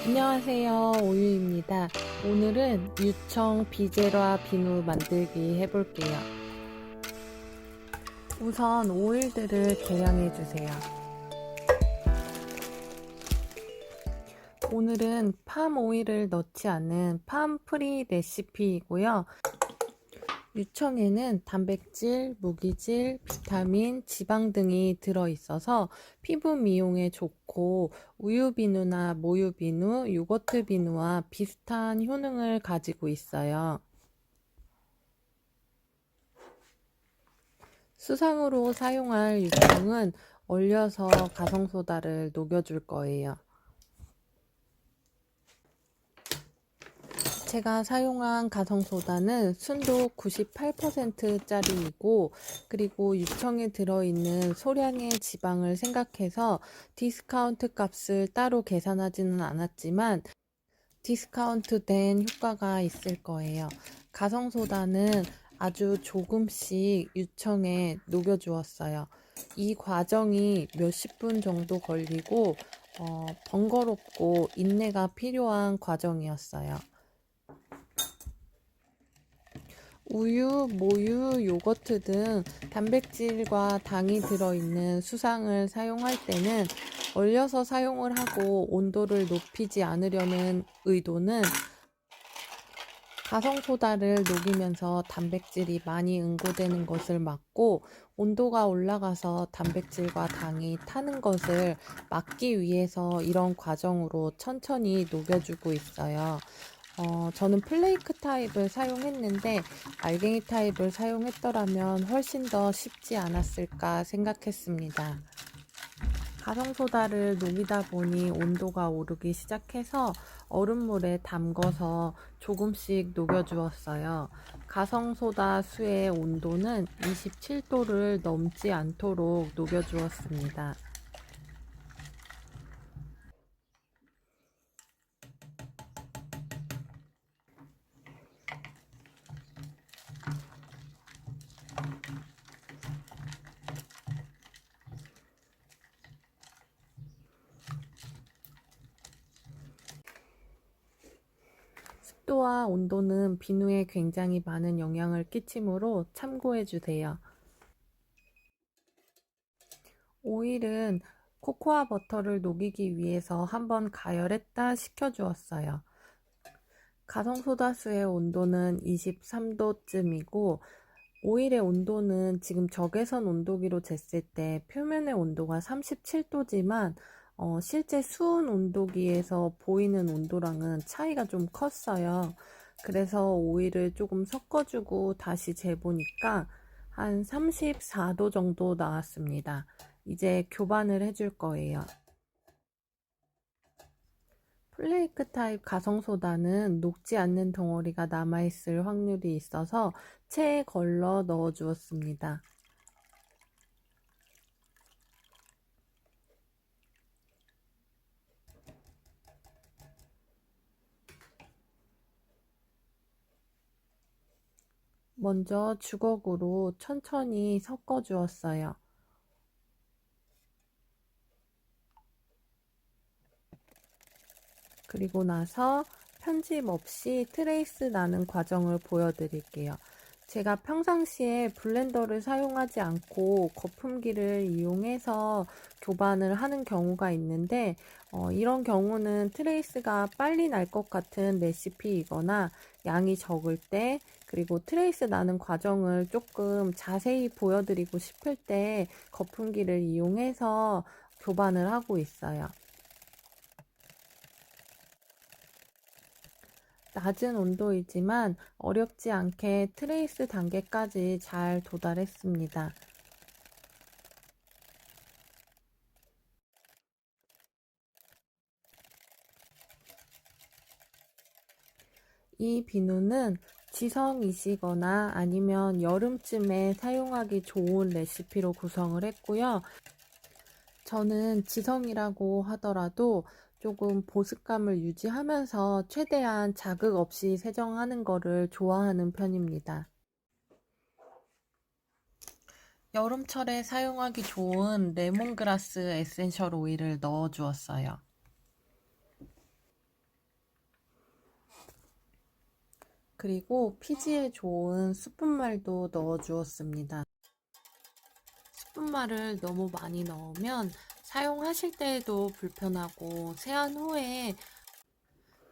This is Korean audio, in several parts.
안녕하세요, 오유입니다. 오늘은 유청 비제라 비누 만들기 해볼게요. 우선 오일들을 계량해 주세요. 오늘은 팜 오일을 넣지 않는 팜 프리 레시피이고요. 유청에는 단백질, 무기질, 비타민, 지방 등이 들어있어서 피부 미용에 좋고 우유 비누나 모유 비누, 요거트 비누와 비슷한 효능을 가지고 있어요. 수상으로 사용할 유청은 얼려서 가성소다를 녹여줄 거예요. 제가 사용한 가성소다는 순도 98%짜리이고 그리고 유청에 들어있는 소량의 지방을 생각해서 디스카운트 값을 따로 계산하지는 않았지만 디스카운트 된 효과가 있을 거예요. 가성소다는 아주 조금씩 유청에 녹여 주었어요. 이 과정이 몇십 분 정도 걸리고 번거롭고 인내가 필요한 과정이었어요. 우유, 모유, 요거트 등 단백질과 당이 들어있는 수상을 사용할 때는 얼려서 사용을 하고 온도를 높이지 않으려는 의도는 가성소다를 녹이면서 단백질이 많이 응고되는 것을 막고 온도가 올라가서 단백질과 당이 타는 것을 막기 위해서 이런 과정으로 천천히 녹여주고 있어요. 저는 플레이크 타입을 사용했는데 알갱이 타입을 사용했더라면 훨씬 더 쉽지 않았을까 생각했습니다. 가성소다를 녹이다 보니 온도가 오르기 시작해서 얼음물에 담궈서 조금씩 녹여주었어요. 가성소다 수의 온도는 27도를 넘지 않도록 녹여주었습니다. 습도와 온도는 비누에 굉장히 많은 영향을 끼치므로 참고해 주세요. 오일은 코코아 버터를 녹이기 위해서 한번 가열했다 식혀주었어요. 가성소다수의 온도는 23도쯤이고 오일의 온도는 지금 적외선 온도기로 쟀을 때 표면의 온도가 37도지만 실제 수온 온도기에서 보이는 온도랑은 차이가 좀 컸어요. 그래서 오일을 조금 섞어주고 다시 재보니까 한 34도 정도 나왔습니다. 이제 교반을 해줄 거예요. 플레이크 타입 가성소다는 녹지 않는 덩어리가 남아있을 확률이 있어서 체에 걸러 넣어 주었습니다. 먼저 주걱으로 천천히 섞어 주었어요. 그리고 나서 편집 없이 트레이스 나는 과정을 보여드릴게요. 제가 평상시에 블렌더를 사용하지 않고 거품기를 이용해서 교반을 하는 경우가 있는데 이런 경우는 트레이스가 빨리 날 것 같은 레시피이거나 양이 적을 때 그리고 트레이스 나는 과정을 조금 자세히 보여드리고 싶을 때 거품기를 이용해서 교반을 하고 있어요. 낮은 온도이지만 어렵지 않게 트레이스 단계까지 잘 도달했습니다. 이 비누는 지성이시거나 아니면 여름쯤에 사용하기 좋은 레시피로 구성을 했고요. 저는 지성이라고 하더라도 조금 보습감을 유지하면서 최대한 자극 없이 세정하는 거를 좋아하는 편입니다. 여름철에 사용하기 좋은 레몬그라스 에센셜 오일을 넣어 주었어요. 그리고 피지에 좋은 수분말도 넣어 주었습니다. 수분말을 너무 많이 넣으면 사용하실 때에도 불편하고 세안 후에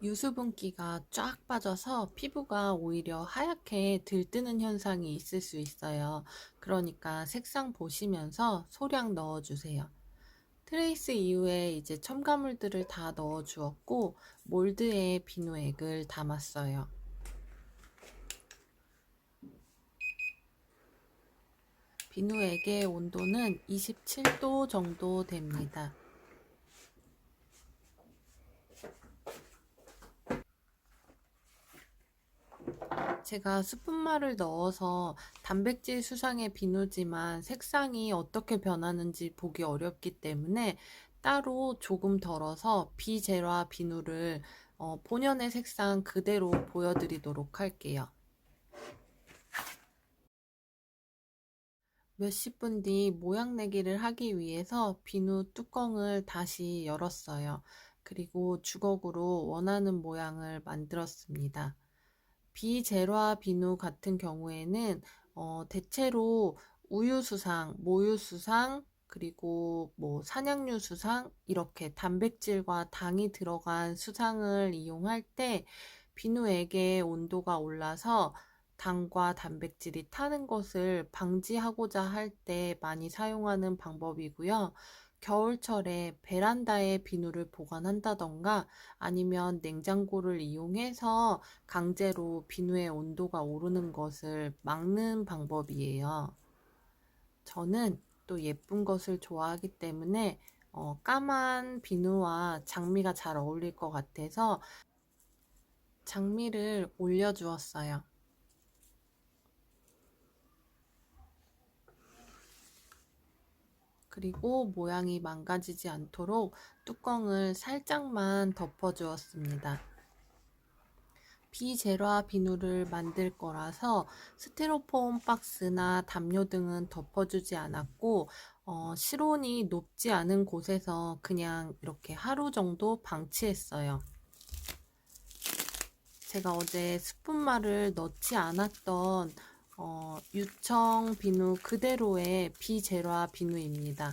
유수분기가 쫙 빠져서 피부가 오히려 하얗게 들뜨는 현상이 있을 수 있어요. 그러니까 색상 보시면서 소량 넣어주세요. 트레이스 이후에 이제 첨가물들을 다 넣어 주었고 몰드에 비누액을 담았어요. 비누액의 온도는 27도 정도 됩니다. 제가 스푼말을 넣어서 단백질 수상의 비누지만 색상이 어떻게 변하는지 보기 어렵기 때문에 따로 조금 덜어서 비젤화 비누를 본연의 색상 그대로 보여드리도록 할게요. 몇십 분 뒤 모양 내기를 하기 위해서 비누 뚜껑을 다시 열었어요. 그리고 주걱으로 원하는 모양을 만들었습니다. 비젤화 비누 같은 경우에는 대체로 우유 수상, 모유 수상, 그리고 뭐 산양유 수상 이렇게 단백질과 당이 들어간 수상을 이용할 때 비누액의 온도가 올라서 당과 단백질이 타는 것을 방지하고자 할 때 많이 사용하는 방법이고요. 겨울철에 베란다에 비누를 보관한다던가 아니면 냉장고를 이용해서 강제로 비누의 온도가 오르는 것을 막는 방법이에요. 저는 또 예쁜 것을 좋아하기 때문에 까만 비누와 장미가 잘 어울릴 것 같아서 장미를 올려주었어요. 그리고 모양이 망가지지 않도록 뚜껑을 살짝만 덮어주었습니다. 비젤화 비누를 만들 거라서 스티로폼 박스나 담요 등은 덮어주지 않았고 실온이 높지 않은 곳에서 그냥 이렇게 하루 정도 방치했어요. 제가 어제 스푼말을 넣지 않았던 유청 비누 그대로의 비젤화 비누입니다.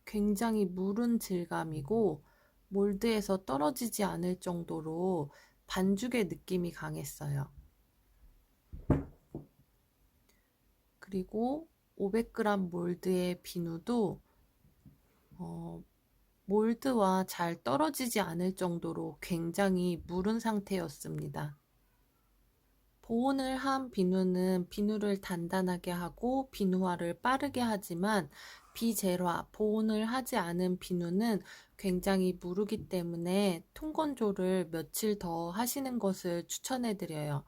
굉장히 무른 질감이고 몰드에서 떨어지지 않을 정도로 반죽의 느낌이 강했어요. 그리고 500g 몰드의 비누도 몰드와 잘 떨어지지 않을 정도로 굉장히 무른 상태였습니다. 보온을 한 비누는 비누를 단단하게 하고 비누화를 빠르게 하지만 비젤화, 보온을 하지 않은 비누는 굉장히 무르기 때문에 통건조를 며칠 더 하시는 것을 추천해 드려요.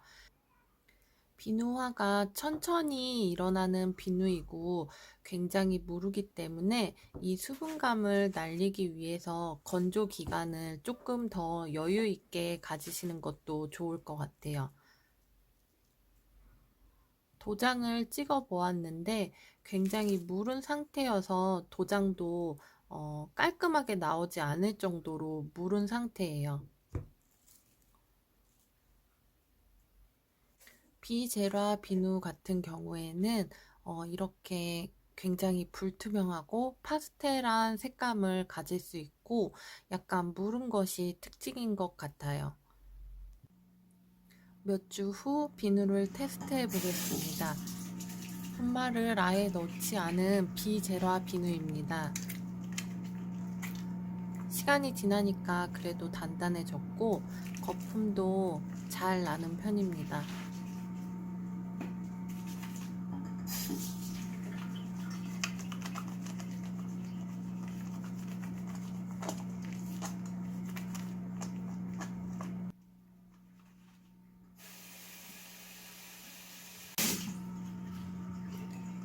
비누화가 천천히 일어나는 비누이고 굉장히 무르기 때문에 이 수분감을 날리기 위해서 건조 기간을 조금 더 여유 있게 가지시는 것도 좋을 것 같아요. 도장을 찍어 보았는데 굉장히 무른 상태여서 도장도 깔끔하게 나오지 않을 정도로 무른 상태예요. 비젤화 비누 같은 경우에는 이렇게 굉장히 불투명하고 파스텔한 색감을 가질 수 있고 약간 무른 것이 특징인 것 같아요. 몇 주 후 비누를 테스트해 보겠습니다. 분말을 아예 넣지 않은 비젤화 비누입니다. 시간이 지나니까 그래도 단단해졌고 거품도 잘 나는 편입니다.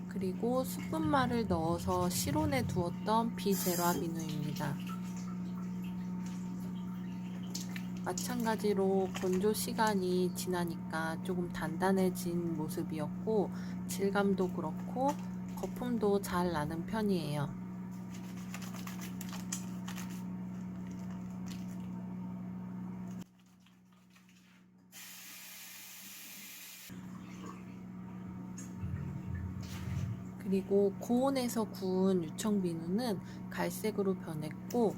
그리고 수분말을 넣어서 실온에 두었던 비젤화 비누입니다. 마찬가지로 건조 시간이 지나니까 조금 단단해진 모습이었고 질감도 그렇고 거품도 잘 나는 편이에요. 그리고 고온에서 구운 유청비누는 갈색으로 변했고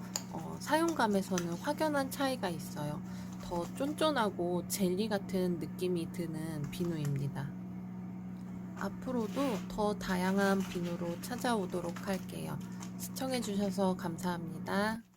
사용감에서는 확연한 차이가 있어요. 더 쫀쫀하고 젤리 같은 느낌이 드는 비누입니다. 앞으로도 더 다양한 비누로 찾아오도록 할게요. 시청해주셔서 감사합니다.